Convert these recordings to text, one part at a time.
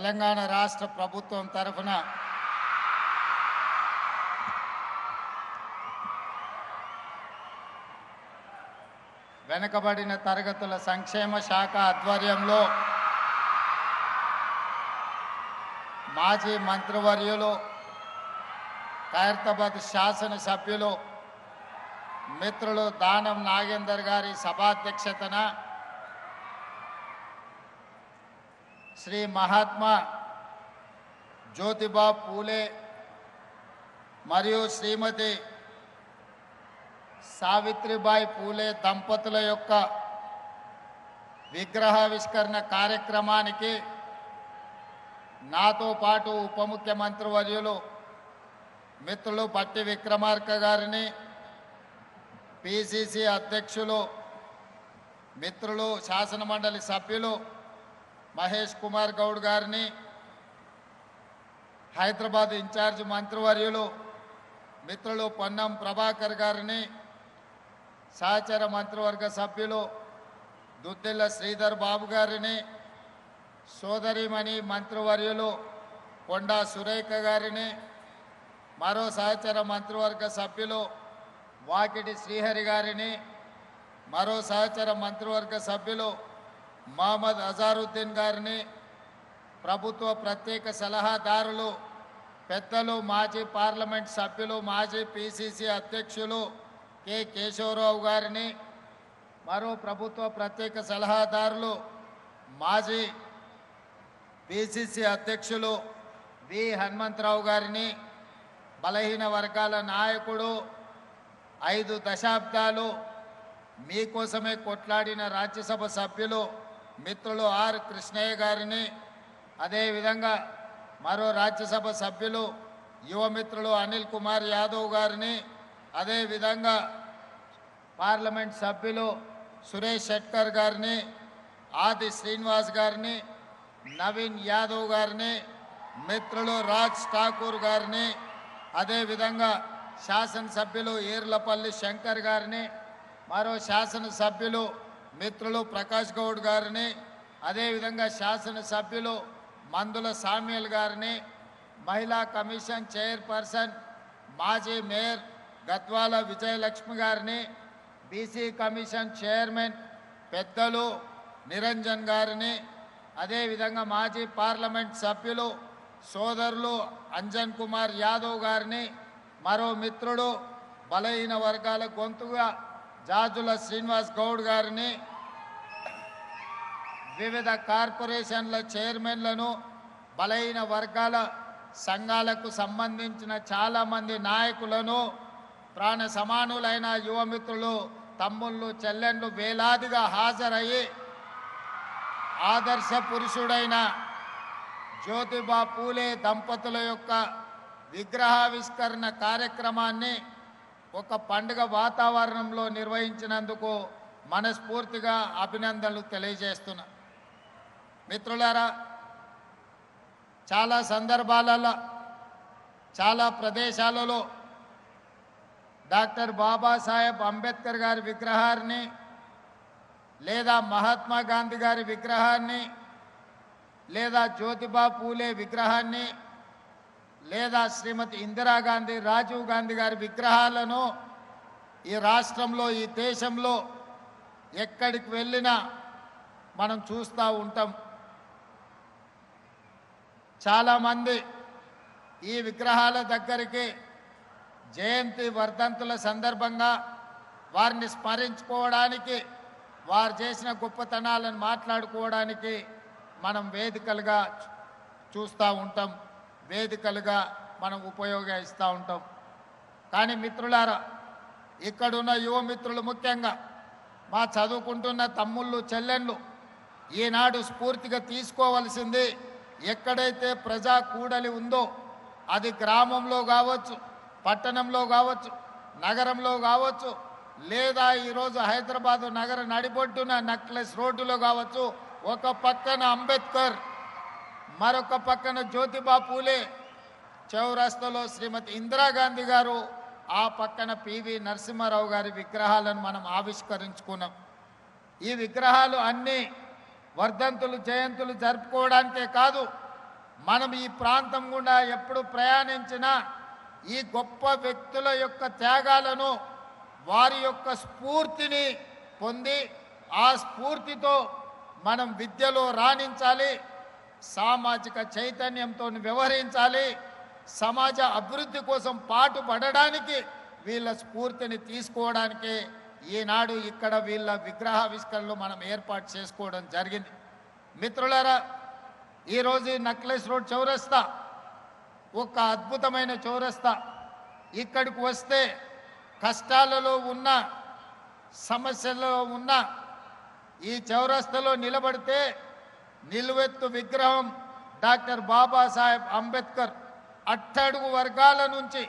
తెలంగాణ రాష్ట్ర ప్రభుత్వం తరఫున వెనుకబడిన తరగతుల సంక్షేమ శాఖ ఆధ్వర్యంలో మాజీ మంత్రివర్యులు ఖైరతాబాద్ శాసనసభ్యులు మిత్రులు దానం నాగేందర్ గారి సభాధ్యక్షతన శ్రీ మహాత్మా జ్యోతిబా పూలే మరియు శ్రీమతి సావిత్రిబాయి పూలే దంపతుల యొక్క విగ్రహావిష్కరణ కార్యక్రమానికి నాతో పాటు ఉప ముఖ్యమంత్రి వర్యులు మిత్రులు పట్టి విక్రమార్క గారిని, పిసిసి అధ్యక్షులు మిత్రులు శాసనమండలి సభ్యులు మహేష్ కుమార్ గౌడ్ గారిని, హైదరాబాద్ ఇన్ఛార్జ్ మంత్రివర్యులు మిత్రులు పొన్నం ప్రభాకర్ గారిని, సహచర మంత్రివర్గ సభ్యులు దుద్దిల్ల శ్రీధర్ బాబు గారిని, సోదరిమణి మంత్రివర్యులు కొండా సురేఖ గారిని, మరో సహచర మంత్రివర్గ సభ్యులు వాకిటి శ్రీహరి గారిని, మరో సహచర మంత్రివర్గ సభ్యులు మహమ్మద్ అజారుద్దీన్ గారిని, ప్రభుత్వ ప్రత్యేక సలహాదారులు పెద్దలు మాజీ పార్లమెంట్ సభ్యులు మాజీ పిసిసి అధ్యక్షులు కె కేశవరావు గారిని, మరో ప్రభుత్వ ప్రత్యేక సలహాదారులు మాజీ పిసిసి అధ్యక్షులు వి హనుమంతరావు గారిని, బలహీన వర్గాల నాయకుడు 5 దశాబ్దాలు మీకోసమే కొట్లాడిన రాజ్యసభ సభ్యులు మిత్రులు ఆర్ కృష్ణయ్య గారిని, అదేవిధంగా మరో రాజ్యసభ సభ్యులు యువమిత్రులు అనిల్ కుమార్ యాదవ్ గారిని, అదేవిధంగా పార్లమెంట్ సభ్యులు సురేష్ షెట్కర్ గారిని, ఆది శ్రీనివాస్ గారిని, నవీన్ యాదవ్ గారిని, మిత్రులు రాజ్ ఠాకూర్ గారిని, అదేవిధంగా శాసనసభ్యులు ఈర్లపల్లి శంకర్ గారిని, మరో శాసనసభ్యులు మిత్రులు ప్రకాష్ గౌడ్ గారిని, అదేవిధంగా శాసనసభ్యులు మందుల సామ్యుల్ గారిని, మహిళా కమిషన్ చైర్పర్సన్ మాజీ మేయర్ గద్వాల విజయలక్ష్మి గారిని, బీసీ కమిషన్ చైర్మన్ పెద్దలు నిరంజన్ గారిని, అదేవిధంగా మాజీ పార్లమెంట్ సభ్యులు సోదరులు అంజన్ కుమార్ యాదవ్ గారిని, మరో మిత్రుడు బలహీన వర్గాల గొంతుగా జాజుల శ్రీనివాస్ గౌడ్ గారిని, వివిధ కార్పొరేషన్ల చైర్మన్లను, బలహీన వర్గాల సంఘాలకు సంబంధించిన చాలామంది నాయకులను, ప్రాణ సమానులైన యువమిత్రులు తమ్ముళ్ళు చెల్లెళ్ళు వేలాదిగా హాజరయ్యి ఆదర్శ పురుషుడైన జ్యోతిబా పూలే దంపతుల యొక్క విగ్రహావిష్కరణ కార్యక్రమాన్ని ఒక పండుగ వాతావరణంలో నిర్వహించినందుకు మనస్ఫూర్తిగా అభినందనలు తెలియజేస్తున్నా. మిత్రులారా, చాలా సందర్భాలలో చాలా ప్రదేశాలలో డాక్టర్ బాబాసాహెబ్ అంబేద్కర్ గారి విగ్రహాన్ని లేదా మహాత్మా గాంధీ గారి విగ్రహాన్ని లేదా జ్యోతిబా పూలే విగ్రహాన్ని లేదా శ్రీమతి ఇందిరాగాంధీ రాజీవ్ గాంధీ గారి విగ్రహాలను ఈ రాష్ట్రంలో ఈ దేశంలో ఎక్కడికి వెళ్ళినా మనం చూస్తూ ఉంటాం. చాలామంది ఈ విగ్రహాల దగ్గరికి జయంతి వర్ధంతుల సందర్భంగా వారిని స్మరించుకోవడానికి, వారు చేసిన గొప్పతనాలను మాట్లాడుకోవడానికి మనం వేదికలుగా చూస్తూ ఉంటాం, వేదికలుగా మనం ఉపయోగిస్తూ ఉంటాం. కానీ మిత్రులారా, ఇక్కడున్న యువ మిత్రులు ముఖ్యంగా మా చదువుకుంటున్న తమ్ముళ్ళు చెల్లెళ్ళు ఈనాడు స్ఫూర్తిగా తీసుకోవలసింది, ఎక్కడైతే ప్రజా కూడలి ఉందో అది గ్రామంలో కావచ్చు, పట్టణంలో కావచ్చు, నగరంలో కావచ్చు, లేదా ఈరోజు హైదరాబాదు నగర నడిబొడ్డున నక్లెస్ రోడ్డులో కావచ్చు, ఒక పక్కన అంబేద్కర్ మరొక పక్కన జ్యోతిబా పూలే, చౌరస్తాలో శ్రీమతి ఇందిరాగాంధీ గారు, ఆ పక్కన పివి నరసింహారావు గారి విగ్రహాలను మనం ఆవిష్కరించుకున్నాం. ఈ విగ్రహాలు అన్నీ వర్ధంతులు జయంతులు జరుపుకోవడానికే కాదు, మనం ఈ ప్రాంతం గుండా ఎప్పుడు ప్రయాణించినా ఈ గొప్ప వ్యక్తుల యొక్క త్యాగాలను వారి యొక్క స్ఫూర్తిని పొంది ఆ స్ఫూర్తితో మనం విద్యలో రాణించాలి, సామాజిక చైతన్యంతో వ్యవహరించాలి, సమాజ అభివృద్ధి కోసం పాటుపడడానికి వీళ్ళ స్ఫూర్తిని తీసుకోవడానికి ఈనాడు ఇక్కడ వీళ్ళ విగ్రహావిష్కరణలు మనం ఏర్పాటు చేసుకోవడం జరిగింది. మిత్రులారా, ఈరోజు నక్లెస్ రోడ్ చౌరస్తా ఒక అద్భుతమైన చౌరస్తా. ఇక్కడికి వస్తే కష్టాలలో ఉన్న, సమస్యలలో ఉన్న ఈ చౌరస్తాలో నిలబడితే నిలువెత్తు విగ్రహం డాక్టర్ బాబాసాహెబ్ అంబేద్కర్ అట్టడుగు వర్గాల నుంచి,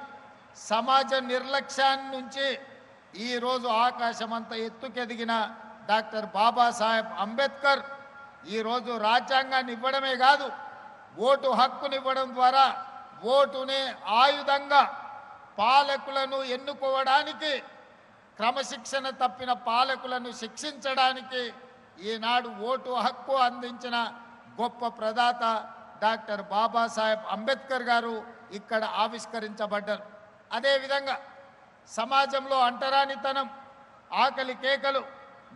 సమాజ నిర్లక్ష్యాన్ని నుంచి ఈరోజు ఆకాశమంత ఎత్తుకెదిగిన డాక్టర్ బాబాసాహెబ్ అంబేద్కర్ ఈరోజు రాజ్యాంగాన్ని ఇవ్వడమే కాదు, ఓటు హక్కునివ్వడం ద్వారా ఓటునే ఆయుధంగా పాలకులను ఎన్నుకోవడానికి, క్రమశిక్షణ తప్పిన పాలకులను శిక్షించడానికి ఈనాడు ఓటు హక్కు అందించిన గొప్ప ప్రదాత డాక్టర్ బాబాసాహెబ్ అంబేద్కర్ గారు ఇక్కడ ఆవిష్కరించబడ్డారు. అదేవిధంగా సమాజంలో అంటరానితనం, ఆకలి కేకలు,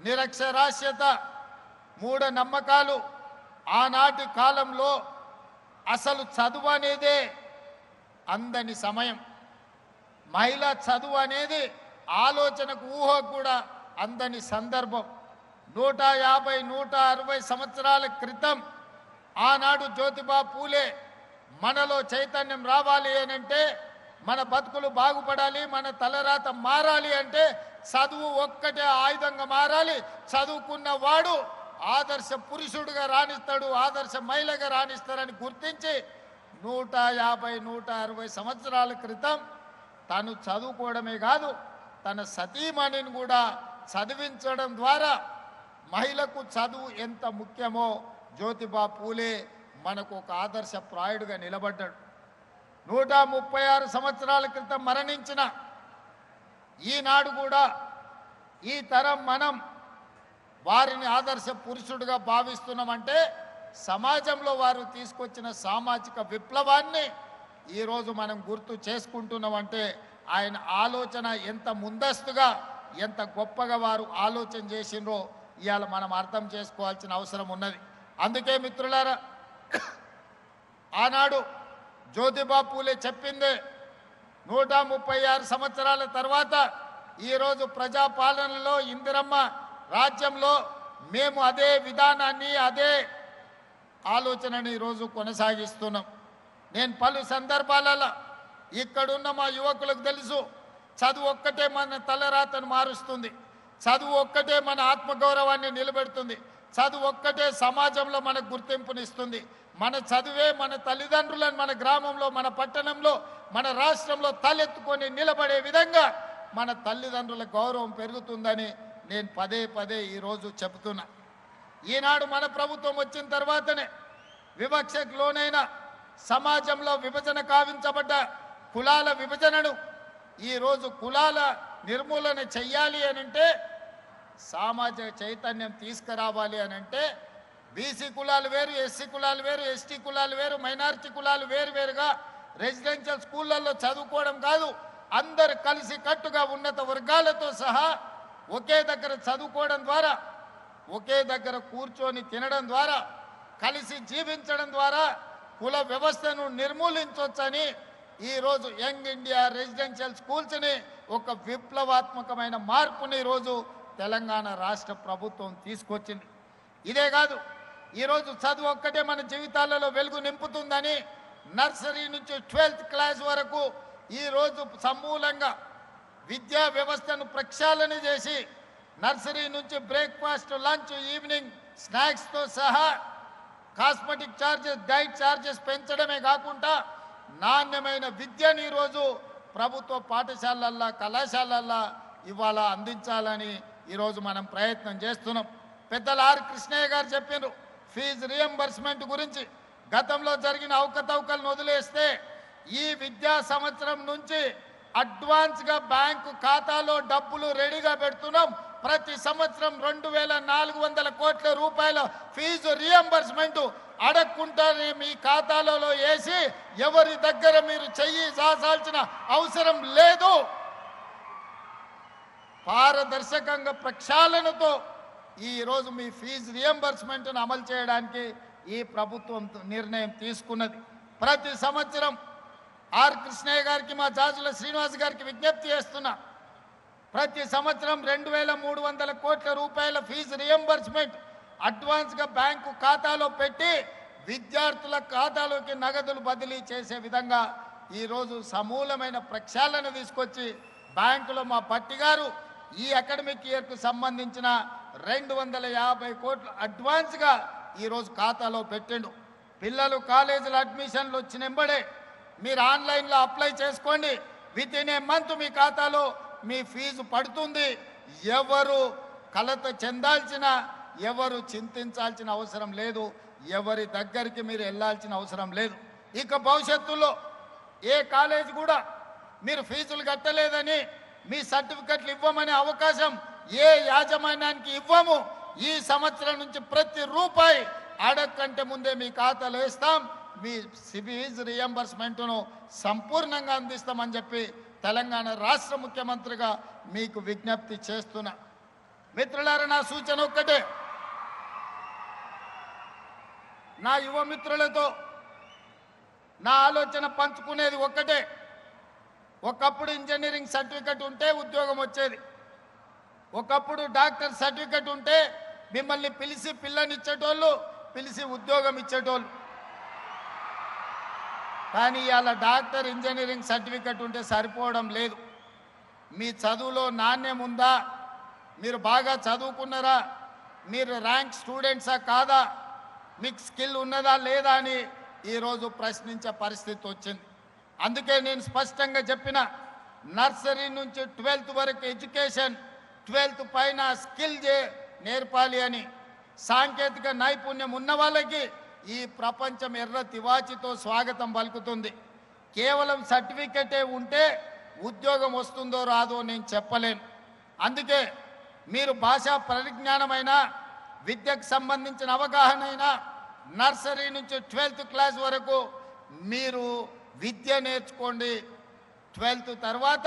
నిరక్షరాస్యత, మూఢనమ్మకాలు ఆనాటి కాలంలో అసలు చదువు అనేదే అందని సమయం, మహిళా చదువు అనేది ఆలోచనకు ఊహకు కూడా అందని సందర్భం. 150-160 సంవత్సరాల క్రితం ఆనాడు జ్యోతిబా పూలే మనలో చైతన్యం రావాలి అనంటే, మన బతుకులు బాగుపడాలి, మన తలరాత మారాలి అంటే చదువు ఒక్కటే ఆయుధంగా మారాలి. చదువుకున్న వాడు ఆదర్శ పురుషుడుగా రాణిస్తాడు, ఆదర్శ మహిళగా రాణిస్తారని గుర్తించి 150-160 సంవత్సరాల క్రితం తను చదువుకోవడమే కాదు, తన సతీమణిని కూడా చదివించడం ద్వారా మహిళకు చదువు ఎంత ముఖ్యమో జ్యోతిబా పూలే మనకు ఒక ఆదర్శప్రాయుడుగా నిలబడ్డాడు. 136 సంవత్సరాల క్రితం మరణించిన ఈనాడు కూడా ఈ తరం మనం వారిని ఆదర్శ పురుషుడిగా భావిస్తున్నామంటే సమాజంలో వారు తీసుకొచ్చిన సామాజిక విప్లవాన్ని ఈరోజు మనం గుర్తు చేసుకుంటున్నామంటే ఆయన ఆలోచన ఎంత ముందస్తుగా, ఎంత గొప్పగా వారు ఆలోచన చేసిండ్రో ఇవాళ మనం అర్థం చేసుకోవాల్సిన అవసరం ఉన్నది. అందుకే మిత్రులారా, ఆనాడు జ్యోతిబా పూలే చెప్పిందే 136 సంవత్సరాల తర్వాత ఈరోజు ప్రజాపాలనలో ఇందిరమ్మ రాజ్యంలో మేము అదే విధానాన్ని, అదే ఆలోచనని ఈరోజు కొనసాగిస్తున్నాం. నేను పలు సందర్భాలలో ఇక్కడున్న మా యువకులకు తెలుసు, చదువు ఒక్కటే మన తలరాతను మారుస్తుంది, చదువు ఒక్కటే మన ఆత్మగౌరవాన్ని నిలబెడుతుంది, చదువు ఒక్కటే సమాజంలో మనకు గుర్తింపునిస్తుంది. మన చదువే మన తల్లిదండ్రులను మన గ్రామంలో, మన పట్టణంలో, మన రాష్ట్రంలో తలెత్తుకొని నిలబడే విధంగా మన తల్లిదండ్రుల గౌరవం పెరుగుతుందని నేను పదే పదే ఈరోజు చెబుతున్నా. ఈనాడు మన ప్రభుత్వం వచ్చిన తర్వాతనే వివక్షకు లోనైన సమాజంలో విభజన కావించబడ్డ కులాల విభజనను ఈరోజు కులాల నిర్మూలన చెయ్యాలి అనంటే, సామాజిక చైతన్యం తీసుకురావాలి అనంటే బీసీ కులాలు వేరు, ఎస్సీ కులాలు వేరు, ఎస్టీ కులాలు వేరు, మైనారిటీ కులాలు వేరువేరుగా రెసిడెన్షియల్ స్కూళ్ళల్లో చదువుకోవడం కాదు, అందరు కలిసి కట్టుగా ఉన్నత వర్గాలతో సహా ఒకే దగ్గర చదువుకోవడం ద్వారా, ఒకే దగ్గర కూర్చొని తినడం ద్వారా, కలిసి జీవించడం ద్వారా కుల వ్యవస్థను నిర్మూలించవచ్చని ఈరోజు యంగ్ ఇండియా రెసిడెన్షియల్ స్కూల్స్ని ఒక విప్లవాత్మకమైన మార్పుని ఈరోజు తెలంగాణ రాష్ట్ర ప్రభుత్వం తీసుకొచ్చింది. ఇదే కాదు, ఈరోజు చదువు ఒక్కటే మన జీవితాలలో వెలుగు నింపుతుందని నర్సరీ నుంచి 12th క్లాస్ వరకు ఈరోజు సమూలంగా విద్యా వ్యవస్థను ప్రక్షాళన చేసి నర్సరీ నుంచి బ్రేక్ఫాస్ట్, లంచ్, ఈవినింగ్ స్నాక్స్తో సహా కాస్మెటిక్ ఛార్జెస్, డైట్ ఛార్జెస్ పెంచడమే కాకుండా నాణ్యమైన విద్యను ఈరోజు ప్రభుత్వ పాఠశాలల్లో, కళాశాలల్లో ఇవాళ అందించాలని ఈరోజు మనం ప్రయత్నం చేస్తున్నాం. పెద్దలు ఆర్ కృష్ణయ్య గారు చెప్పారు ఫీజు రియంబర్స్మెంట్ గురించి. గతంలో జరిగిన అవకతవకలను వదిలేస్తే ఈ విద్యా సంవత్సరం నుంచి అడ్వాన్స్గా బ్యాంకు ఖాతాలో డబ్బులు రెడీగా పెడుతున్నాం. ప్రతి సంవత్సరం 2,400 కోట్ల రూపాయల ఫీజు రియంబర్స్మెంట్ అడగకుండానే మీ ఖాతాలలో వేసి ఎవరి దగ్గర మీరు చెయ్యి చాచాల్సిన అవసరం లేదు. పారదర్శకంగా ప్రక్షాళనతో ఈరోజు మీ ఫీజు రియంబర్స్మెంట్ను అమలు చేయడానికి ఈ ప్రభుత్వం నిర్ణయం తీసుకున్నది. ప్రతి సంవత్సరం ఆర్ కృష్ణయ్య గారికి, మా జాజుల శ్రీనివాస్ గారికి విజ్ఞప్తి చేస్తున్నా, ప్రతి సంవత్సరం 2300 కోట్ల రూపాయల ఫీజు రియంబర్స్మెంట్ అడ్వాన్స్గా బ్యాంకు ఖాతాలో పెట్టి విద్యార్థుల ఖాతాలోకి నగదులు బదిలీ చేసే విధంగా ఈరోజు సమూలమైన ప్రక్షాళన తీసుకొచ్చి బ్యాంకులో మా పట్టి గారు ఈ అకాడమిక్ ఇయర్కు సంబంధించిన 250 కోట్లు అడ్వాన్స్గా ఈరోజు ఖాతాలో పెట్టిండు. పిల్లలు కాలేజీల అడ్మిషన్లు వచ్చినెంబడే మీరు ఆన్లైన్లో అప్లై చేసుకోండి. విత్ ఇన్ ఏ మంత్ మీ ఖాతాలో మీ ఫీజు పడుతుంది. ఎవరు కలత చెందాల్సిన, ఎవరు చింతించాల్సిన అవసరం లేదు. ఎవరి దగ్గరికి మీరు వెళ్ళాల్సిన అవసరం లేదు. ఇక భవిష్యత్తులో ఏ కాలేజ్ కూడా మీరు ఫీజులు కట్టలేదని మీ సర్టిఫికెట్లు ఇవ్వమనే అవకాశం ఏ యాజమాన్యానికి ఇవ్వము. ఈ సంవత్సరం నుంచి ప్రతి రూపాయి అడగకంటే ముందే మీ ఖాతాలో వేస్తాం. మీ ఫీజు రియంబర్స్మెంట్ను సంపూర్ణంగా అందిస్తామని చెప్పి తెలంగాణ రాష్ట్ర ముఖ్యమంత్రిగా మీకు విజ్ఞప్తి చేస్తున్నా. మిత్రులారా, నా సూచన ఒక్కటే, నా యువ మిత్రులతో నా ఆలోచన పంచుకునేది ఒక్కటే. ఒకప్పుడు ఇంజనీరింగ్ సర్టిఫికెట్ ఉంటే ఉద్యోగం వచ్చేది. ఒకప్పుడు డాక్టర్ సర్టిఫికెట్ ఉంటే మిమ్మల్ని పిలిచి పిల్లనిచ్చేటోళ్ళు, పిలిచి ఉద్యోగం ఇచ్చేటోళ్ళు. కానీ ఇవాళ డాక్టర్, ఇంజనీరింగ్ సర్టిఫికెట్ ఉంటే సరిపోవడం లేదు. మీ చదువులో నాణ్యం ఉందా, మీరు బాగా చదువుకున్నారా, మీరు ర్యాంక్ స్టూడెంట్సా కాదా, మీకు స్కిల్ ఉన్నదా లేదా అని ఈరోజు ప్రశ్నించే పరిస్థితి వచ్చింది. అందుకే నేను స్పష్టంగా చెప్పిన, నర్సరీ నుంచి 12th వరకు ఎడ్యుకేషన్, 12th పైన స్కిల్ నేర్పాలి అని. సాంకేతిక నైపుణ్యం ఉన్న వాళ్ళకి ఈ ప్రపంచం ఎర్ర తివాచితో స్వాగతం పలుకుతుంది. కేవలం సర్టిఫికెటే ఉంటే ఉద్యోగం వస్తుందో రాదో నేను చెప్పలేను. అందుకే మీరు భాషా పరిజ్ఞానమైన, విద్యకు సంబంధించిన అవగాహన అయినా, నర్సరీ నుంచి 12th క్లాస్ వరకు మీరు విద్య నేర్చుకోండి. 12th తర్వాత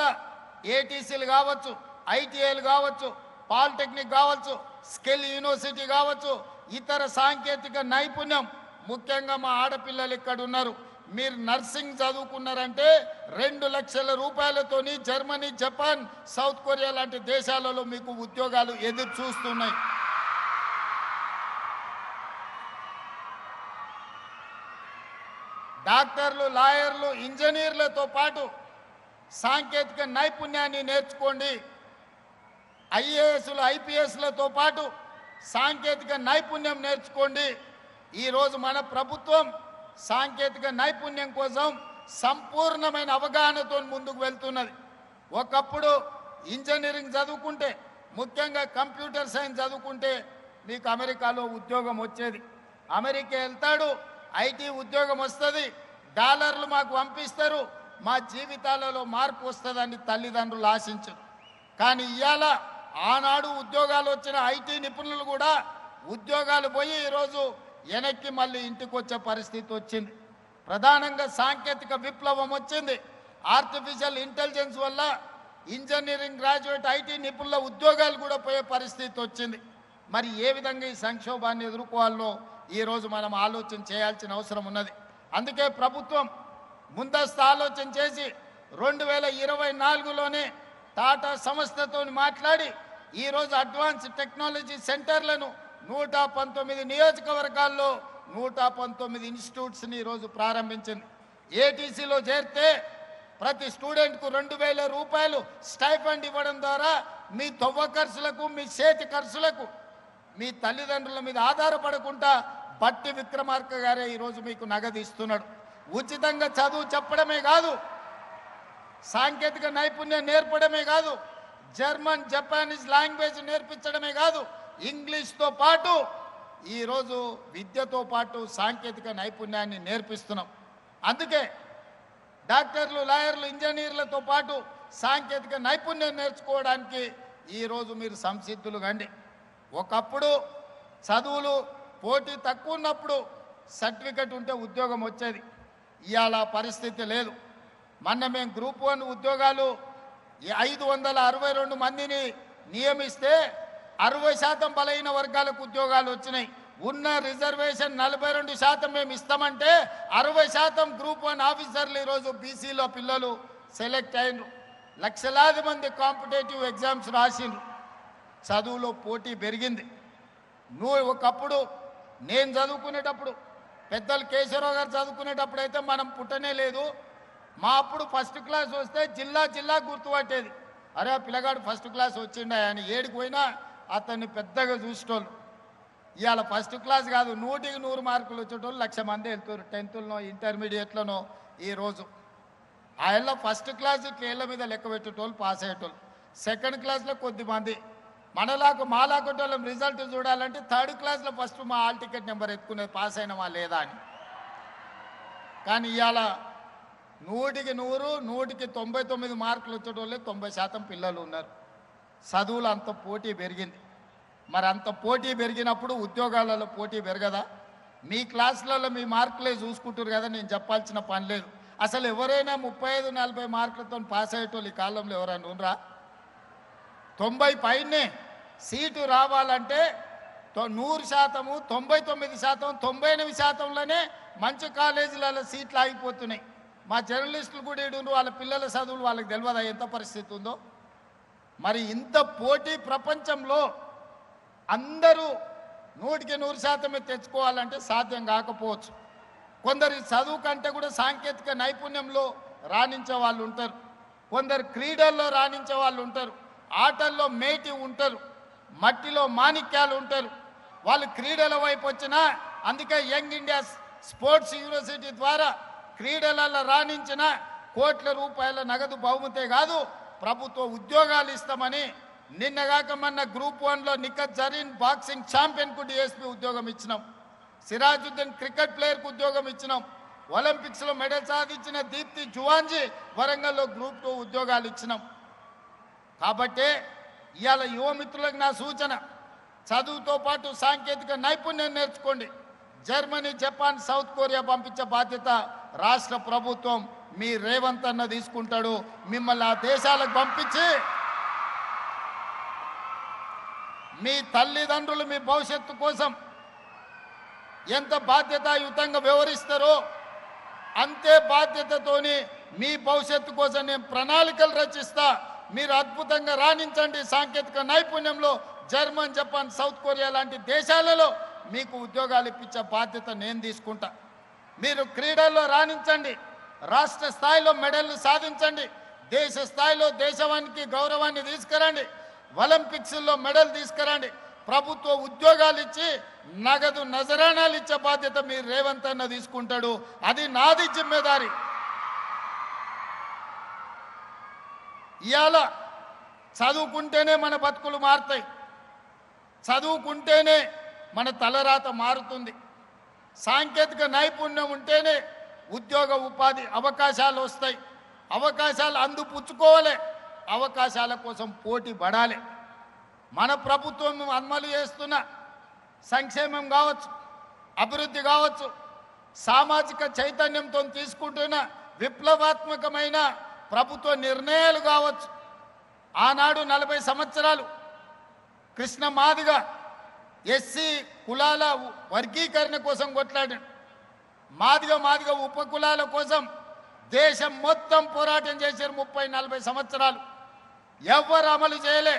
ఏటీసీలు కావచ్చు, ఐటీఐలు కావచ్చు, పాలిటెక్నిక్ కావచ్చు, స్కిల్ యూనివర్సిటీ కావచ్చు, ఇతర సాంకేతిక నైపుణ్యం, ముఖ్యంగా మా ఆడపిల్లలు ఇక్కడ ఉన్నారు, మీరు నర్సింగ్ చదువుకున్నారంటే 2 లక్షల రూపాయలతోని జర్మనీ, జపాన్, సౌత్ కొరియా లాంటి దేశాలలో మీకు ఉద్యోగాలు ఎదురు చూస్తున్నాయి. డాక్టర్లు, లాయర్లు, ఇంజనీర్లతో పాటు సాంకేతిక నైపుణ్యాన్ని నేర్చుకోండి. ఐఏఎస్లు, ఐపీఎస్లతో పాటు సాంకేతిక నైపుణ్యం నేర్చుకోండి. ఈరోజు మన ప్రభుత్వం సాంకేతిక నైపుణ్యం కోసం సంపూర్ణమైన అవగాహనతో ముందుకు వెళ్తున్నది. ఒకప్పుడు ఇంజనీరింగ్ చదువుకుంటే, ముఖ్యంగా కంప్యూటర్ సైన్స్ చదువుకుంటే మీకు అమెరికాలో ఉద్యోగం వచ్చేది. అమెరికా వెళ్తాడు, ఐటీ ఉద్యోగం వస్తుంది, డాలర్లు మాకు పంపిస్తారు, మా జీవితాలలో మార్పు వస్తుందని తల్లిదండ్రులు ఆశించరు. కానీ ఇవాళ ఆనాడు ఉద్యోగాలు వచ్చిన ఐటీ నిపుణులు కూడా ఉద్యోగాలు పోయి ఈరోజు వెనక్కి మళ్ళీ ఇంటికి వచ్చే పరిస్థితి వచ్చింది. ప్రధానంగా సాంకేతిక విప్లవం వచ్చింది. ఆర్టిఫిషియల్ ఇంటెలిజెన్స్ వల్ల ఇంజనీరింగ్ గ్రాడ్యుయేట్ ఐటీ నిపుణుల ఉద్యోగాలు కూడా పోయే పరిస్థితి వచ్చింది. మరి ఏ విధంగా ఈ సంక్షోభాన్ని ఎదుర్కోవాలో ఈరోజు మనం ఆలోచన చేయాల్సిన అవసరం ఉన్నది. అందుకే ప్రభుత్వం ముందస్తు ఆలోచన చేసి 2024లోనే టాటా సంస్థతో మాట్లాడి ఈరోజు అడ్వాన్స్ టెక్నాలజీ సెంటర్లను 119 నియోజకవర్గాల్లో 119 ఇన్స్టిట్యూట్స్ని ఈరోజు ప్రారంభించింది. ఏటీసీలో చేరితే ప్రతి స్టూడెంట్కు 2000 రూపాయలు స్టైఫండ్ ఇవ్వడం ద్వారా మీ తొవ్వ ఖర్చులకు, మీ చేతి ఖర్చులకు, మీ తల్లిదండ్రుల మీద ఆధారపడకుండా బట్టి విక్రమార్క గారే ఈరోజు మీకు నగదు ఇస్తున్నాడు. ఉచితంగా చదువు చెప్పడమే కాదు, సాంకేతిక నైపుణ్యం నేర్పడమే కాదు, జర్మన్, జపానీస్ లాంగ్వేజ్ నేర్పించడమే కాదు, ఇంగ్లీష్తో పాటు ఈరోజు విద్యతో పాటు సాంకేతిక నైపుణ్యాన్ని నేర్పిస్తున్నాం. అందుకే డాక్టర్లు, లాయర్లు, ఇంజనీర్లతో పాటు సాంకేతిక నైపుణ్యం నేర్చుకోవడానికి ఈరోజు మీరు సంసిద్ధులు కండి. ఒకప్పుడు చదువులు పోటీ తక్కువ ఉన్నప్పుడు సర్టిఫికెట్ ఉంటే ఉద్యోగం వచ్చేది. ఇవాళ పరిస్థితి లేదు. మొన్న మేము గ్రూప్ 1 ఉద్యోగాలు 562 మందిని నియమిస్తే 60% బలహీన వర్గాలకు ఉద్యోగాలు వచ్చినాయి. ఉన్న రిజర్వేషన్ 42% మేము ఇస్తామంటే 60% గ్రూప్ 1 ఆఫీసర్లు ఈరోజు బీసీలో పిల్లలు సెలెక్ట్ అయినరు. లక్షలాది మంది కాంపిటేటివ్ ఎగ్జామ్స్ రాసిండ్రు. చదువులో పోటీ పెరిగింది. ఒకప్పుడు నేను చదువుకునేటప్పుడు, పెద్దలు కేశవరావు గారు చదువుకునేటప్పుడు అయితే మనం పుట్టనే లేదు. మా అప్పుడు ఫస్ట్ క్లాస్ వస్తే జిల్లా జిల్లా గుర్తుపట్టేది. అరే ఆ పిల్లగాడు ఫస్ట్ క్లాస్ వచ్చిండా అని. ఏడికి పోయినా అతన్ని పెద్దగా చూసేటోళ్ళు. ఇవాళ ఫస్ట్ క్లాస్ కాదు, 100కి 100 మార్కులు వచ్చేటోళ్ళు 1,00,000 మంది వెళ్తారు. 10థ్లోనో ఇంటర్మీడియట్లోనో. ఈరోజు ఆయన ఫస్ట్ క్లాస్ ఇట్లా ఏళ్ళ మీద లెక్క పెట్టేటోళ్ళు పాస్ అయ్యేటోళ్ళు. సెకండ్ క్లాస్లో కొద్దిమంది. మాలాకొట్టోళ్ళం రిజల్ట్ చూడాలంటే థర్డ్ క్లాస్లో ఫస్ట్ మా హాల్ టికెట్ నెంబర్ ఎత్తుకునేది పాస్ అయినమా లేదా అని. కానీ ఇవాళ 100కి 100, 100కి 99 మార్కులు వచ్చేటోళ్ళే 90% పిల్లలు ఉన్నారు. చదువులు అంత పోటీ పెరిగింది. మరి అంత పోటీ పెరిగినప్పుడు ఉద్యోగాలలో పోటీ పెరగదా? మీ క్లాసులలో మీ మార్కులే చూసుకుంటారు కదా, నేను చెప్పాల్సిన పని లేదు. అసలు ఎవరైనా 35-40 మార్కులతో పాస్ అయ్యేటోళ్ళు ఈ కాలంలో ఎవరైనా ఉండరా? 90 పైనే సీటు రావాలంటే 100%, 99%, 98%లోనే మంచి కాలేజీలలో సీట్లు ఆగిపోతున్నాయి. మా జర్నలిస్టులు కూడా ఇడు వాళ్ళ పిల్లల చదువులు వాళ్ళకి తెలియదా ఎంత పరిస్థితి ఉందో? మరి ఇంత పోటీ ప్రపంచంలో అందరూ 100కి 100% తెచ్చుకోవాలంటే సాధ్యం కాకపోవచ్చు. కొందరు చదువు కంటే కూడా సాంకేతిక నైపుణ్యంలో రాణించే వాళ్ళు ఉంటారు. కొందరు క్రీడల్లో రాణించే వాళ్ళు ఉంటారు. ఆటల్లో మేటి ఉంటారు. మట్టిలో మాణిక్యాలు ఉంటారు. వాళ్ళు క్రీడల వైపు వచ్చినా, అందుకే యంగ్ ఇండియా స్పోర్ట్స్ యూనివర్సిటీ ద్వారా క్రీడలలో రాణించిన కోట్ల రూపాయల నగదు బహుమతే కాదు, ప్రభుత్వ ఉద్యోగాలు ఇస్తామని నిన్నగాక మొన్న గ్రూప్ 1లో నిఖత్ జరీన్ బాక్సింగ్ ఛాంపియన్కు డిఎస్పీ ఉద్యోగం ఇచ్చినాం. సిరాజుద్దీన్ క్రికెట్ ప్లేయర్కు ఉద్యోగం ఇచ్చినాం. ఒలింపిక్స్లో మెడల్ సాధించిన దీప్తి జువాంజీ వరంగల్లో గ్రూప్ 2 ఉద్యోగాలు ఇచ్చినాం. కాబట్టి ఇవాళ యువమిత్రులకు నా సూచన, చదువుతో పాటు సాంకేతిక నైపుణ్యం నేర్చుకోండి. జర్మనీ, జపాన్, సౌత్ కొరియా పంపించే బాధ్యత రాష్ట్ర ప్రభుత్వం మీ రేవంత్ అన్న తీసుకుంటాడు. మిమ్మల్ని ఆ దేశాలకు పంపించి మీ తల్లిదండ్రులు మీ భవిష్యత్తు కోసం ఎంత బాధ్యతాయుతంగా వ్యవహరిస్తారో అంతే బాధ్యతతోని మీ భవిష్యత్తు కోసం నేను ప్రణాళికలు రచిస్తా. మీరు అద్భుతంగా రాణించండి. సాంకేతిక నైపుణ్యంలో జర్మన్, జపాన్, సౌత్ కొరియా లాంటి దేశాలలో మీకు ఉద్యోగాలు ఇప్పించే బాధ్యత నేను తీసుకుంటా. మీరు క్రీడల్లో రాణించండి. రాష్ట్ర స్థాయిలో మెడల్లు సాధించండి. దేశ స్థాయిలో దేశానికి గౌరవాన్ని తీసుకురండి. ఒలింపిక్స్లో మెడల్ తీసుకురండి. ప్రభుత్వ ఉద్యోగాలు ఇచ్చి నగదు నజరానాలు ఇచ్చే బాధ్యత మీరు రేవంత్ అన్న తీసుకుంటాడు. అది నాది జిమ్మేదారి. ఇవాళ చదువుకుంటేనే మన బతుకులు మారుతాయి. చదువుకుంటేనే మన తలరాత మారుతుంది. సాంకేతిక నైపుణ్యం ఉంటేనే ఉద్యోగ ఉపాధి అవకాశాలు వస్తాయి. అవకాశాలు అందిపుచ్చుకోవాలి. అవకాశాల కోసం పోటీ పడాలి. మన ప్రభుత్వం అమలు చేస్తున్న సంక్షేమం కావచ్చు, అభివృద్ధి కావచ్చు, సామాజిక చైతన్యంతో తీసుకుంటున్న విప్లవాత్మకమైన ప్రభుత్వ నిర్ణయాలు కావచ్చు. ఆనాడు 40 సంవత్సరాలు కృష్ణ మాదిగ ఎస్సీ కులాల వర్గీకరణ కోసం కొట్లాడాడు. మాదిగ ఉపకులాల కోసం దేశం మొత్తం పోరాటం చేశారు. 30-40 సంవత్సరాలు ఎవ్వరు అమలు చేయలే.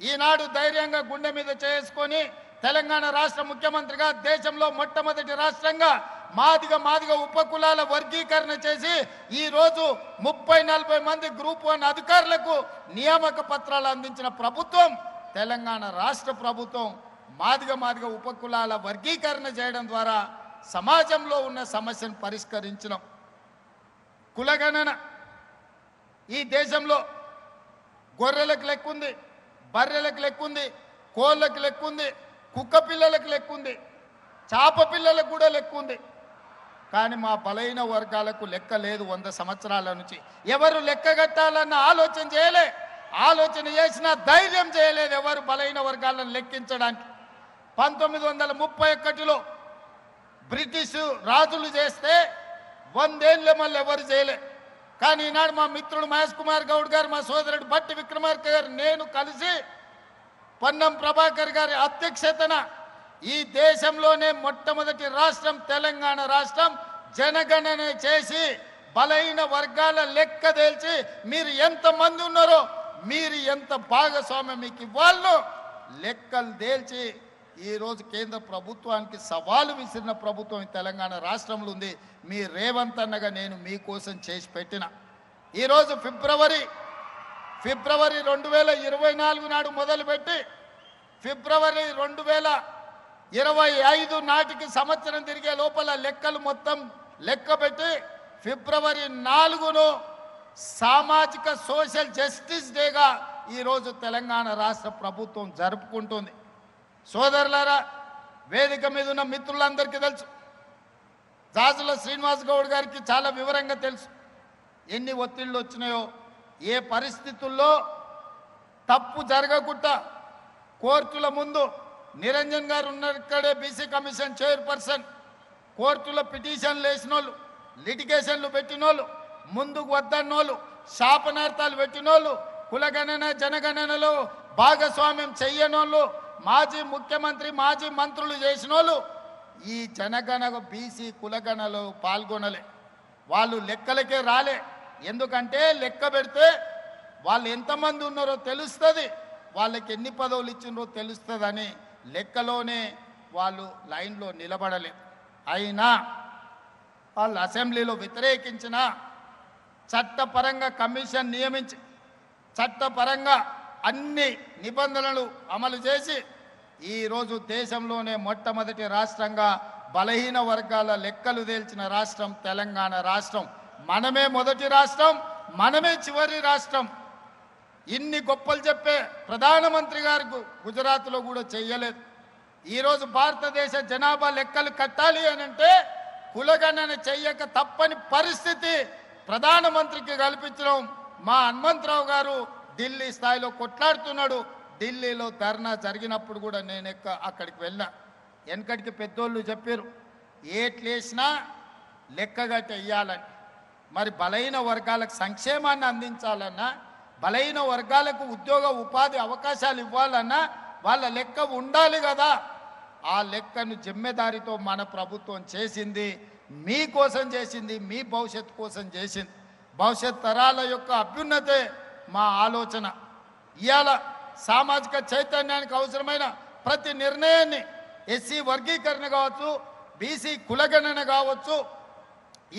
ఈనాడు ధైర్యంగా గుండె మీద చేసుకొని తెలంగాణ రాష్ట్ర ముఖ్యమంత్రిగా దేశంలో మొట్టమొదటి రాష్ట్రంగా మాదిగ ఉపకులాల వర్గీకరణ చేసి ఈరోజు 30-40 మంది గ్రూప్ 1 అధికారులకు నియామక పత్రాలు అందించిన ప్రభుత్వం తెలంగాణ రాష్ట్ర ప్రభుత్వం. మాదిగ ఉపకులాల వర్గీకరణ చేయడం ద్వారా సమాజంలో ఉన్న సమస్యను పరిష్కరించడం. కులగణన ఈ దేశంలో గొర్రెలకు లెక్కుంది, బర్రెలకు లెక్కుంది, కోళ్ళకు లెక్కుంది, కుక్క పిల్లలకు లెక్కుంది, చాప పిల్లలకు కూడా లెక్కుంది. కానీ మా బలైన వర్గాలకు లెక్క లేదు. 100 సంవత్సరాల నుంచి ఎవరు లెక్కగట్టాలన్న ఆలోచన చేయలే. ఆలోచన చేసిన ధైర్యం చేయలేదు ఎవరు బలైన వర్గాలను లెక్కించడానికి. 1931లో బ్రిటిష్ రాజులు చేస్తే 100 ఏళ్ళే మళ్ళీ ఎవరు చేయలే. కానీ ఈనాడు మా మిత్రుడు మహేష్ కుమార్ గౌడ్ గారు, మా సోదరుడు బట్టి విక్రమార్క గారు, నేను కలిసి పొన్నం ప్రభాకర్ గారి అధ్యక్షతన ఈ దేశంలోనే మొట్టమొదటి రాష్ట్రం తెలంగాణ రాష్ట్రం జనగణన చేసి బలహీన వర్గాల లెక్క తేల్చి మీరు ఎంతమంది ఉన్నారో, మీరు ఎంత భాగస్వామ్యం మీకు ఇవ్వాలో లెక్కలు తేల్చి ఈరోజు కేంద్ర ప్రభుత్వానికి సవాలు విసిరిన ప్రభుత్వం ఈ తెలంగాణ రాష్ట్రంలో ఉంది. మీ రేవంత్ అన్నగా నేను మీకోసం చేసి పెట్టిన ఈరోజు ఫిబ్రవరి 2024 నాడు మొదలుపెట్టి ఫిబ్రవరి 2025 నాటికి సంవత్సరం తిరిగే లోపల లెక్కలు మొత్తం లెక్క పెట్టి ఫిబ్రవరి 4ను సామాజిక సోషల్ జస్టిస్ డేగా ఈరోజు తెలంగాణ రాష్ట్ర ప్రభుత్వం జరుపుకుంటుంది. సోదరులారా, వేదిక మీద ఉన్న మిత్రులందరికీ తెలుసు, జాజుల శ్రీనివాస్ గౌడ్ గారికి చాలా వివరంగా తెలుసు ఎన్ని ఒత్తిళ్ళు వచ్చినాయో, ఏ పరిస్థితుల్లో తప్పు జరగకుండా కోర్టుల ముందు నిరంజన్ గారు ఉన్నారు, ఇక్కడే బీసీ కమిషన్ చైర్పర్సన్, కోర్టులో పిటిషన్లు వేసినోళ్ళు, లిటిగేషన్లు పెట్టినోళ్ళు, ముందుకు వద్దన్నోళ్ళు, శాపనార్థాలు పెట్టినోళ్ళు, కులగణన జనగణనలో భాగస్వామ్యం చెయ్యనోళ్ళు, మాజీ ముఖ్యమంత్రి మాజీ మంత్రులు చేసిన వాళ్ళు ఈ జనగణ బీసీ కులగణలో పాల్గొనలే. వాళ్ళు లెక్కలకే రాలే. ఎందుకంటే లెక్క పెడితే వాళ్ళు ఎంతమంది ఉన్నారో తెలుస్తుంది, వాళ్ళకి ఎన్ని పదవులు ఇచ్చినారో తెలుస్తుందని లెక్కలోనే వాళ్ళు లైన్లో నిలబడలే. అయినా వాళ్ళు అసెంబ్లీలో వ్యతిరేకించిన చట్టపరంగా కమిషన్ నియమించి చట్టపరంగా అన్ని నిబంధనలు అమలు చేసి ఈరోజు దేశంలోనే మొట్టమొదటి రాష్ట్రంగా బలహీన వర్గాల లెక్కలు తేల్చిన రాష్ట్రం తెలంగాణ రాష్ట్రం. మనమే మొదటి రాష్ట్రం, మనమే చివరి రాష్ట్రం. ఇన్ని గొప్పలు చెప్పే ప్రధానమంత్రి గారికి గుజరాత్లో కూడా చెయ్యలేదు. ఈరోజు భారతదేశ జనాభా లెక్కలు కట్టాలి అనంటే కులగణన చెయ్యక తప్పని పరిస్థితి ప్రధానమంత్రికి కల్పించడం మా హనుమంతరావు గారు ఢిల్లీ స్థాయిలో కొట్లాడుతున్నాడు. ఢిల్లీలో ధర్నా జరిగినప్పుడు కూడా నేను అక్కడికి వెళ్ళా. వెనకటికి పెద్దోళ్ళు చెప్పారు ఏట్లేసినా లెక్కగట్టి వెయ్యాలని. మరి బలహీన వర్గాలకు సంక్షేమాన్ని అందించాలన్నా, బలహీన వర్గాలకు ఉద్యోగ ఉపాధి అవకాశాలు ఇవ్వాలన్నా వాళ్ళ లెక్క ఉండాలి కదా. ఆ లెక్కను జిమ్మెదారితో మన ప్రభుత్వం చేసింది, మీకోసం చేసింది, మీ భవిష్యత్తు కోసం చేసింది. భవిష్యత్ తరాల యొక్క అభ్యున్నతే మా ఆలోచన. ఇవాళ సామాజిక చైతన్యానికి అవసరమైన ప్రతి నిర్ణయాన్ని ఎస్సీ వర్గీకరణ కావచ్చు, బీసీ కులగణన కావచ్చు,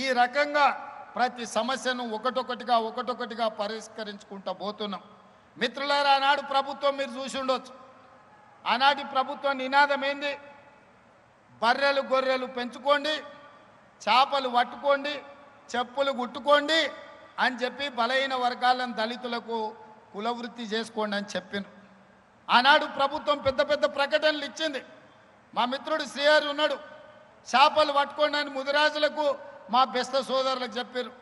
ఈ రకంగా ప్రతి సమస్యను ఒకటొకటిగా పరిష్కరించుకుంటూ పోతున్నాం. మిత్రులారా, ఆనాడు ప్రభుత్వం మీరు చూసి ఉండొచ్చు. ఆనాటి ప్రభుత్వం నినాదం ఏంది? బర్రెలు గొర్రెలు పెంచుకోండి, చేపలు పట్టుకోండి, చెప్పులు గుట్టుకోండి అని చెప్పి బలహీన వర్గాలను దళితులకు కులవృత్తి చేసుకోండి అని చెప్పిండ్రు. ఆనాడు ప్రభుత్వం పెద్ద పెద్ద ప్రకటనలు ఇచ్చింది. మా మిత్రుడు శ్రీహరి ఉన్నాడు, చేపలు పట్టుకోండి అని ముదిరాజులకు మా బెస్త సోదరులకు చెప్పారు.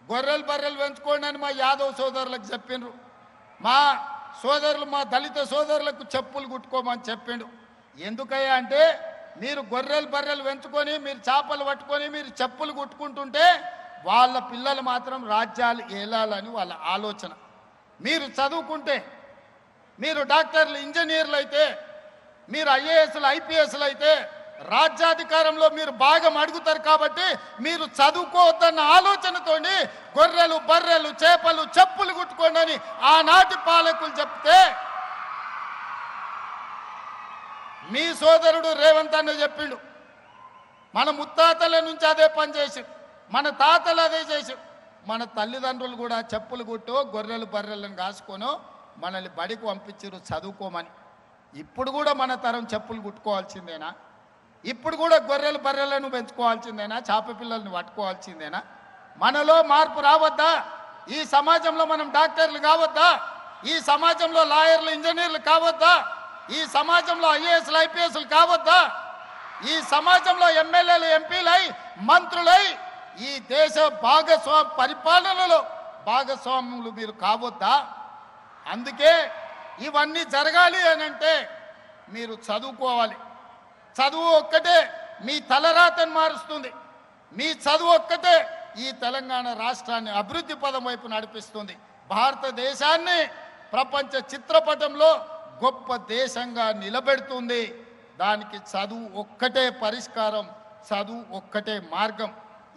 గొర్రెలు బర్రెలు పెంచుకోండి అని మా యాదవ్ సోదరులకు చెప్పిండ్రు. మా సోదరులు మా దళిత సోదరులకు చెప్పులు కుట్టుకోమని చెప్పిండు. ఎందుకయ్యా అంటే మీరు గొర్రెలు బర్రెలు పెంచుకొని, మీరు చేపలు పట్టుకొని, మీరు చెప్పులు కుట్టుకుంటుంటే వాళ్ళ పిల్లలు మాత్రం రాజ్యాలు ఏలాలని వాళ్ళ ఆలోచన. మీరు చదువుకుంటే, మీరు డాక్టర్లు ఇంజనీర్లు అయితే, మీరు ఐఏఎస్లు ఐపీఎస్లు అయితే రాజ్యాధికారంలో మీరు భాగం అడుగుతారు. కాబట్టి మీరు చదువుకోవద్దన్న ఆలోచనతోని గొర్రెలు బర్రెలు చేపలు చెప్పులు కుట్టుకోండి అని ఆనాటి పాలకులు చెప్తే మీ సోదరుడు రేవంత్ అన్న చెప్పిండు. మన ముత్తాతల నుంచి అదే పని చేసి, మన తాతలు అదే చేసి, మన తల్లిదండ్రులు కూడా చెప్పులు కుట్టో గొర్రెలు బర్రెలను కాసుకోనో మనల్ని బడికి పంపించారు చదువుకోమని. ఇప్పుడు కూడా మన తరం చెప్పులు కుట్టుకోవాల్సిందేనా? ఇప్పుడు కూడా గొర్రెలు బర్రెలను పెంచుకోవాల్సిందేనా? చేప పిల్లల్ని పట్టుకోవాల్సిందేనా? మనలో మార్పు రావద్దా? ఈ సమాజంలో మనం డాక్టర్లు కావద్దా? ఈ సమాజంలో లాయర్లు ఇంజనీర్లు కావద్దా? ఈ సమాజంలో ఐఏఎస్లు ఐపీఎస్లు కావద్దా? ఈ సమాజంలో ఎమ్మెల్యేలు ఎంపీలై మంత్రులై ఈ దేశ పరిపాలనలో భాగస్వాములు మీరు కావద్దా? అందుకే ఇవన్నీ జరగాలి అని అంటే మీరు చదువుకోవాలి. చదువు ఒక్కటే మీ తలరాతను మారుస్తుంది. మీ చదువు ఒక్కటే ఈ తెలంగాణ రాష్ట్రాన్ని అభివృద్ధి పదం వైపు నడిపిస్తుంది. భారతదేశాన్ని ప్రపంచ చిత్రపటంలో గొప్ప దేశంగా నిలబెడుతుంది. దానికి చదువు ఒక్కటే పరిష్కారం, చదువు ఒక్కటే మార్గం.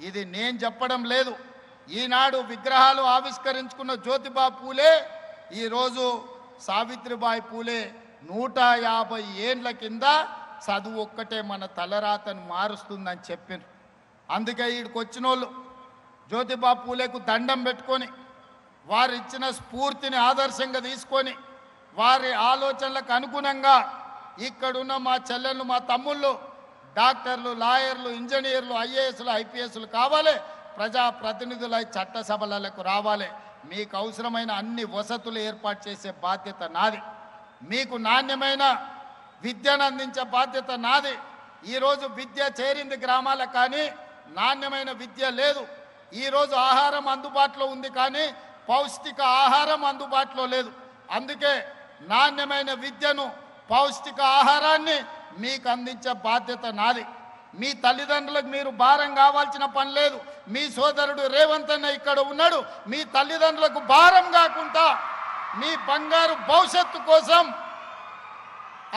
ఇది నేను చెప్పడం లేదు. ఈనాడు విగ్రహాలు ఆవిష్కరించుకున్న జ్యోతిబా పూలే ఈరోజు సావిత్రిబాయి పూలే 150 ఏండ్ల కింద చదువు ఒక్కటే మన తలరాతను మారుస్తుందని చెప్పారు. అందుకే ఈడికి వచ్చిన వాళ్ళు జ్యోతిబా పూలేకు దండం పెట్టుకొని వారు ఇచ్చిన స్ఫూర్తిని ఆదర్శంగా తీసుకొని వారి ఆలోచనలకు అనుగుణంగా ఇక్కడున్న మా చెల్లెళ్ళు మా తమ్ముళ్ళు డాక్టర్లు, లాయర్లు, ఇంజనీర్లు, ఐఏఎస్లు, ఐపీఎస్లు కావాలి, ప్రజాప్రతినిధులై చట్టసభలకు రావాలి. మీకు అవసరమైన అన్ని వసతులు ఏర్పాటు చేసే బాధ్యత నాది. మీకు నాణ్యమైన విద్యను అందించే బాధ్యత నాది. ఈరోజు విద్య చేరింది గ్రామాలకు, కానీ నాణ్యమైన విద్య లేదు. ఈరోజు ఆహారం అందుబాటులో ఉంది, కానీ పౌష్టిక ఆహారం అందుబాటులో లేదు. అందుకే నాణ్యమైన విద్యను, పౌష్టిక ఆహారాన్ని మీకు అందించే బాధ్యత నాది. మీ తల్లిదండ్రులకు మీరు భారం కావాల్సిన పని లేదు. మీ సోదరుడు రేవంత్ అన్న ఇక్కడ ఉన్నాడు. మీ తల్లిదండ్రులకు భారం కాకుండా మీ బంగారు భవిష్యత్తు కోసం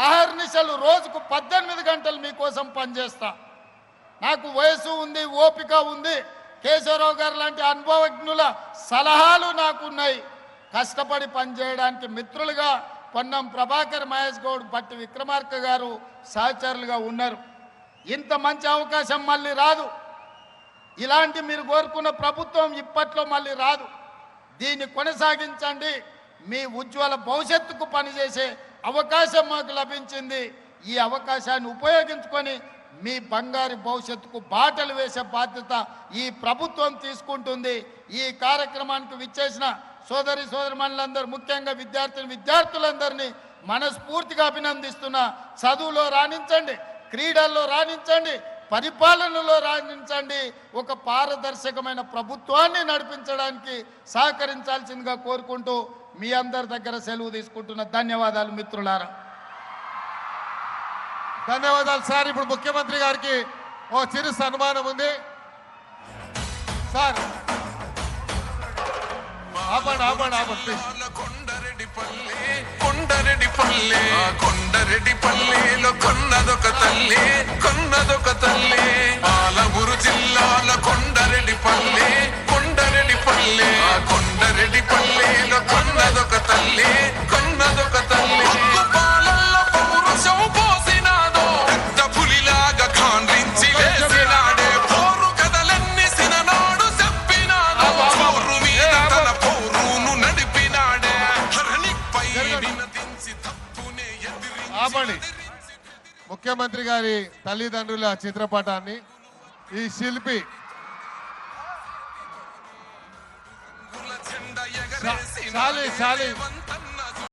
అహర్నిశలు రోజుకు 18 గంటలు మీకోసం పనిచేస్తా. నాకు వయసు ఉంది, ఓపిక ఉంది. కేశవరావు గారు లాంటి అనుభవజ్ఞుల సలహాలు నాకున్నాయి. కష్టపడి పనిచేయడానికి మిత్రులుగా పొన్నం ప్రభాకర్, మహేష్ గౌడ్, బట్టి విక్రమార్క గారు సహచరులుగా ఉన్నారు. ఇంత మంచి అవకాశం మళ్ళీ రాదు. ఇలాంటి మీరు కోరుకున్న ప్రభుత్వం ఇప్పట్లో మళ్ళీ రాదు. దీన్ని కొనసాగించండి. మీ ఉజ్వల భవిష్యత్తుకు పనిచేసే అవకాశం మాకు లభించింది. ఈ అవకాశాన్ని ఉపయోగించుకొని మీ బంగారు భవిష్యత్తుకు బాటలు వేసే బాధ్యత ఈ ప్రభుత్వం తీసుకుంటుంది. ఈ కార్యక్రమానికి విచ్చేసిన సోదరిమణులందరూ, ముఖ్యంగా విద్యార్థులందరినీ మనస్ఫూర్తిగా అభినందిస్తున్నా. చదువులో రాణించండి, క్రీడల్లో రాణించండి, పరిపాలనలో రాణించండి. ఒక పారదర్శకమైన ప్రభుత్వాన్ని నడిపించడానికి సహకరించాల్సిందిగా కోరుకుంటూ మీ అందరి దగ్గర సెలవు తీసుకుంటున్న. ధన్యవాదాలు మిత్రులారా. ధన్యవాదాలు సార్. ఇప్పుడు ముఖ్యమంత్రి గారికి ఓ చిరు సన్మానం ఉంది సార్. కొండరెడ్డిపల్లెలో కొన్నదొక తల్లి పాలమూరు జిల్లాలో కొండరెడ్డిపల్లె కొండరెడ్డిపల్లెలో కొన్నదొక తల్లి పాలల్లో పౌరుషం పోసినాదో పెద్ద పులిలాగా కాండ్రించి వేసినాడే పోరు కథలన్నీ సిననాడు చెప్పినాదో పోరు మీద తన పోరును నడిపినాడే హరణిపై వినతించి తప్పునే ఆపండి. ముఖ్యమంత్రి గారి తల్లిదండ్రుల చిత్రపటాన్ని ఈ శిల్పి జెండా ఎగరేసి